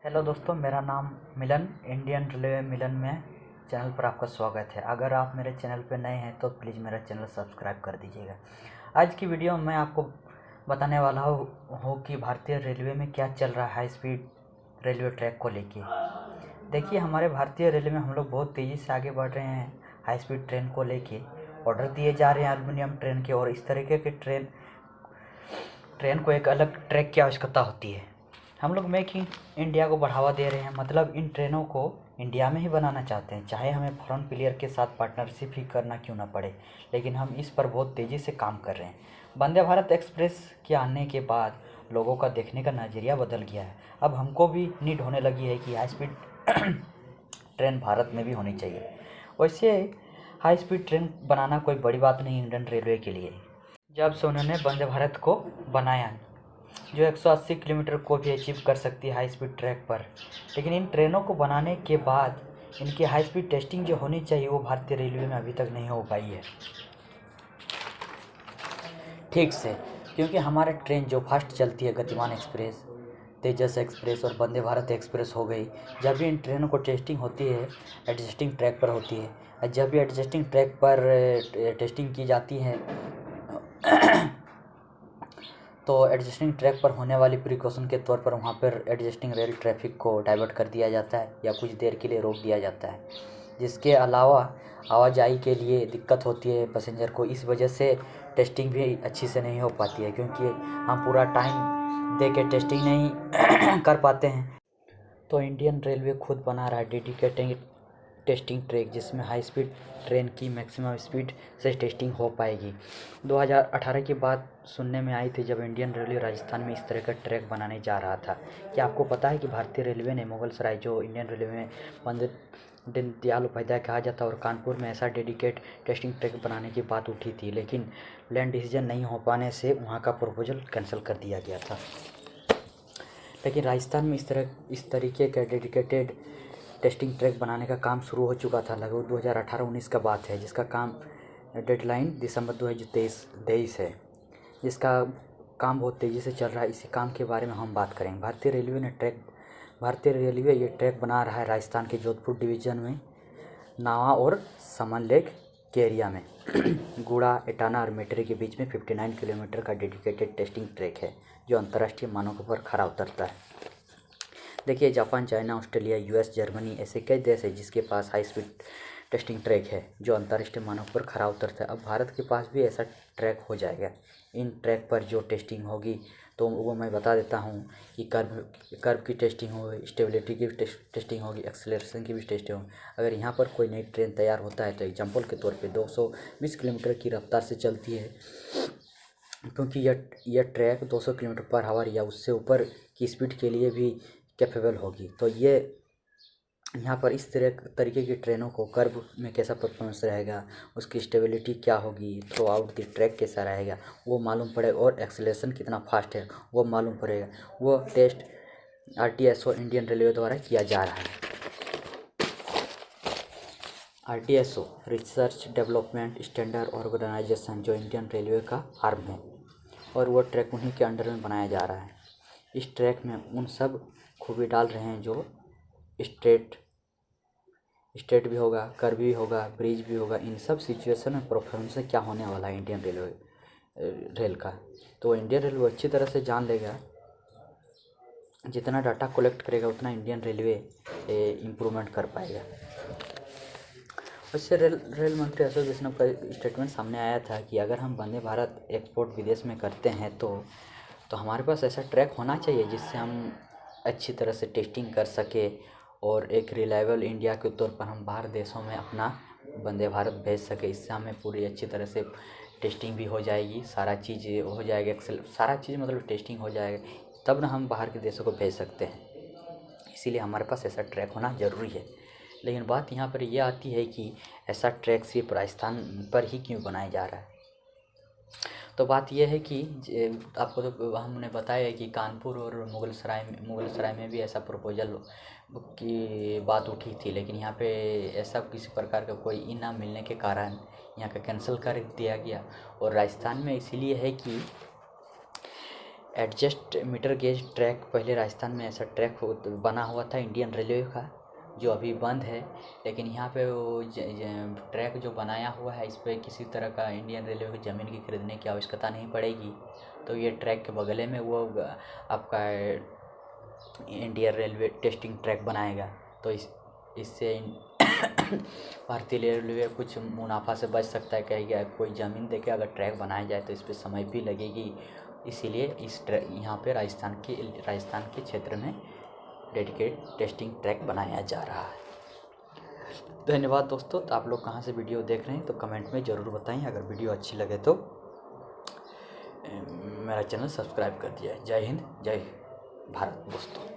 Hello दोस्तों, मेरा नाम मिलन, इंडियन रेलवे मिलन में चैनल पर आपका स्वागत है। अगर आप मेरे चैनल पर नए हैं तो प्लीज़ मेरा चैनल सब्सक्राइब कर दीजिएगा। आज की वीडियो में मैं आपको बताने वाला हूँ कि भारतीय रेलवे में क्या चल रहा है हाई स्पीड रेलवे ट्रैक को लेके। देखिए, हमारे भारतीय रेलवे में हम लोग बहुत तेज़ी से आगे बढ़ रहे हैं हाई स्पीड ट्रेन को लेके। ऑर्डर दिए जा रहे हैं एल्युमिनियम ट्रेन के, और इस तरीके के ट्रेन को एक अलग ट्रैक की आवश्यकता होती है। हम लोग मेक इन इंडिया को बढ़ावा दे रहे हैं, मतलब इन ट्रेनों को इंडिया में ही बनाना चाहते हैं, चाहे हमें फॉरेन प्लेयर के साथ पार्टनरशिप ही करना क्यों ना पड़े। लेकिन हम इस पर बहुत तेज़ी से काम कर रहे हैं। वंदे भारत एक्सप्रेस के आने के बाद लोगों का देखने का नज़रिया बदल गया है। अब हमको भी नीड होने लगी है कि हाई स्पीड ट्रेन भारत में भी होनी चाहिए। वैसे हाई स्पीड ट्रेन बनाना कोई बड़ी बात नहीं इंडियन रेलवे के लिए। जब से उन्होंने वंदे भारत को बनाया, जो 180 किलोमीटर को भी अचीव कर सकती है हाई स्पीड ट्रैक पर, लेकिन इन ट्रेनों को बनाने के बाद इनकी हाई स्पीड टेस्टिंग जो होनी चाहिए वो भारतीय रेलवे में अभी तक नहीं हो पाई है ठीक से। क्योंकि हमारे ट्रेन जो फास्ट चलती है, गतिमान एक्सप्रेस, तेजस एक्सप्रेस और वंदे भारत एक्सप्रेस हो गई, जब भी इन ट्रेनों को टेस्टिंग होती है एडजस्टिंग ट्रैक पर होती है। जब भी एडजस्टिंग ट्रैक पर टेस्टिंग की जाती है तो एडजस्टिंग ट्रैक पर होने वाली प्रिकॉशन के तौर पर वहाँ पर एडजस्टिंग रेल ट्रैफिक को डाइवर्ट कर दिया जाता है या कुछ देर के लिए रोक दिया जाता है, जिसके अलावा आवाजाही के लिए दिक्कत होती है पैसेंजर को। इस वजह से टेस्टिंग भी अच्छी से नहीं हो पाती है, क्योंकि हम पूरा टाइम दे के टेस्टिंग नहीं कर पाते हैं। तो इंडियन रेलवे खुद बना रहा है डेडिकेटेड टेस्टिंग ट्रैक, जिसमें हाई स्पीड ट्रेन की मैक्सिमम स्पीड से टेस्टिंग हो पाएगी। 2018 की बात सुनने में आई थी जब इंडियन रेलवे राजस्थान में इस तरह का ट्रैक बनाने जा रहा था। क्या आपको पता है कि भारतीय रेलवे ने मुगलसराय, जो इंडियन रेलवे में पंडित दीनदयाल उपाध्याय कहा जाता है, और कानपुर में ऐसा डेडिकेट टेस्टिंग ट्रैक बनाने की बात उठी थी, लेकिन लैंड डिसीजन नहीं हो पाने से वहाँ का प्रपोजल कैंसिल कर दिया गया था। लेकिन राजस्थान में इस तरीके का डेडिकेटेड टेस्टिंग ट्रैक बनाने का काम शुरू हो चुका था। लगभग 2018-19 का बात है, जिसका काम डेडलाइन दिसंबर 2023 है, जिसका काम बहुत तेज़ी से चल रहा है। इसी काम के बारे में हम बात करेंगे। भारतीय रेलवे ये ट्रैक बना रहा है राजस्थान के जोधपुर डिवीज़न में नावा और समन लेक के एरिया में गुड़ा, एटाना और मेटरी के बीच में 59 किलोमीटर का डेडिकेटेड टेस्टिंग ट्रैक है, जो अंतर्राष्ट्रीय मानकों पर खरा उतरता है। देखिए, Japan, China, Australia, US, Germany ऐसे कई देश है जिसके पास हाई स्पीड टेस्टिंग ट्रैक है जो अंतर्राष्ट्रीय मानकों पर खरा उतरता है। अब भारत के पास भी ऐसा ट्रैक हो जाएगा। इन ट्रैक पर जो टेस्टिंग होगी तो वो मैं बता देता हूँ कि कर्व की टेस्टिंग होगी, स्टेबिलिटी की टेस्टिंग होगी, एक्सेलरेशन की भी टेस्टिंग होगी। अगर यहाँ पर कोई नई ट्रेन तैयार होता है तो एग्जाम्पल के तौर पर 220 किलोमीटर की रफ्तार से चलती है, क्योंकि यह ट्रैक 200 किलोमीटर पर आवर या उससे ऊपर की स्पीड के लिए भी कैपेबल होगी। तो ये यहाँ पर इस तरीके की ट्रेनों को कर्व में कैसा परफॉर्मेंस रहेगा, उसकी स्टेबिलिटी क्या होगी, थ्रू आउट द ट्रैक कैसा रहेगा वो मालूम पड़ेगा, और एक्सेलरेशन कितना फास्ट है वो मालूम पड़ेगा। वो टेस्ट RTSO इंडियन रेलवे द्वारा किया जा रहा है। RTSO research development standard organisation, जो इंडियन रेलवे का आर्म है, और वो ट्रैक उन्हीं के अंडर में बनाया जा रहा है। इस ट्रैक में उन सब खूबी डाल रहे हैं जो स्ट्रेट भी होगा, कर्व भी होगा, ब्रिज भी होगा। इन सब सिचुएशन में परफॉर्मेंस क्या होने वाला है इंडियन रेल का, तो इंडियन रेलवे अच्छी तरह से जान लेगा। जितना डाटा कलेक्ट करेगा उतना इंडियन रेलवे इम्प्रूवमेंट कर पाएगा। उससे रेल मंत्री अशोक वैष्णव का स्टेटमेंट सामने आया था कि अगर हम वंदे भारत एक्सपोर्ट विदेश में करते हैं तो हमारे पास ऐसा ट्रैक होना चाहिए जिससे हम अच्छी तरह से टेस्टिंग कर सके, और एक रिलायबल इंडिया के तौर पर हम बाहर देशों में अपना वंदे भारत भेज सके। इससे हमें पूरी अच्छी तरह से टेस्टिंग भी हो जाएगी, सारा चीज़ हो जाएगा, सारा चीज़ मतलब टेस्टिंग हो जाएगा, तब ना हम बाहर के देशों को भेज सकते हैं। इसीलिए हमारे पास ऐसा ट्रैक होना ज़रूरी है। लेकिन बात यहाँ पर यह आती है कि ऐसा ट्रैक सिर्फ राजस्थान पर ही क्यों बनाया जा रहा है। तो बात यह है कि आपको तो हमने बताया कि कानपुर और मुगलसराय में भी ऐसा प्रपोजल की बात उठी थी, लेकिन यहाँ पे ऐसा किसी प्रकार का कोई ना मिलने के कारण यहाँ का कैंसिल कर दिया गया। और राजस्थान में इसीलिए है कि एडजस्ट मीटर गेज ट्रैक पहले राजस्थान में ऐसा ट्रैक बना हुआ था इंडियन रेलवे का, जो अभी बंद है। लेकिन यहाँ पे वो ट्रैक जो बनाया हुआ है, इस पर किसी तरह का इंडियन रेलवे की ज़मीन की खरीदने की आवश्यकता नहीं पड़ेगी। तो ये ट्रैक के बगले में वो आपका इंडियन रेलवे टेस्टिंग ट्रैक बनाएगा। तो इससे भारतीय रेलवे कुछ मुनाफा से बच सकता है। कहीं कोई ज़मीन देके अगर ट्रैक बनाया जाए तो इस पर समय भी लगेगी, इसीलिए इस यहाँ पे राजस्थान के क्षेत्र में डेडिकेट टेस्टिंग ट्रैक बनाया जा रहा है। धन्यवाद दोस्तों। तो आप लोग कहाँ से वीडियो देख रहे हैं तो कमेंट में ज़रूर बताएं। अगर वीडियो अच्छी लगे तो मेरा चैनल सब्सक्राइब कर दिया। जय हिंद, जय भारत दोस्तों।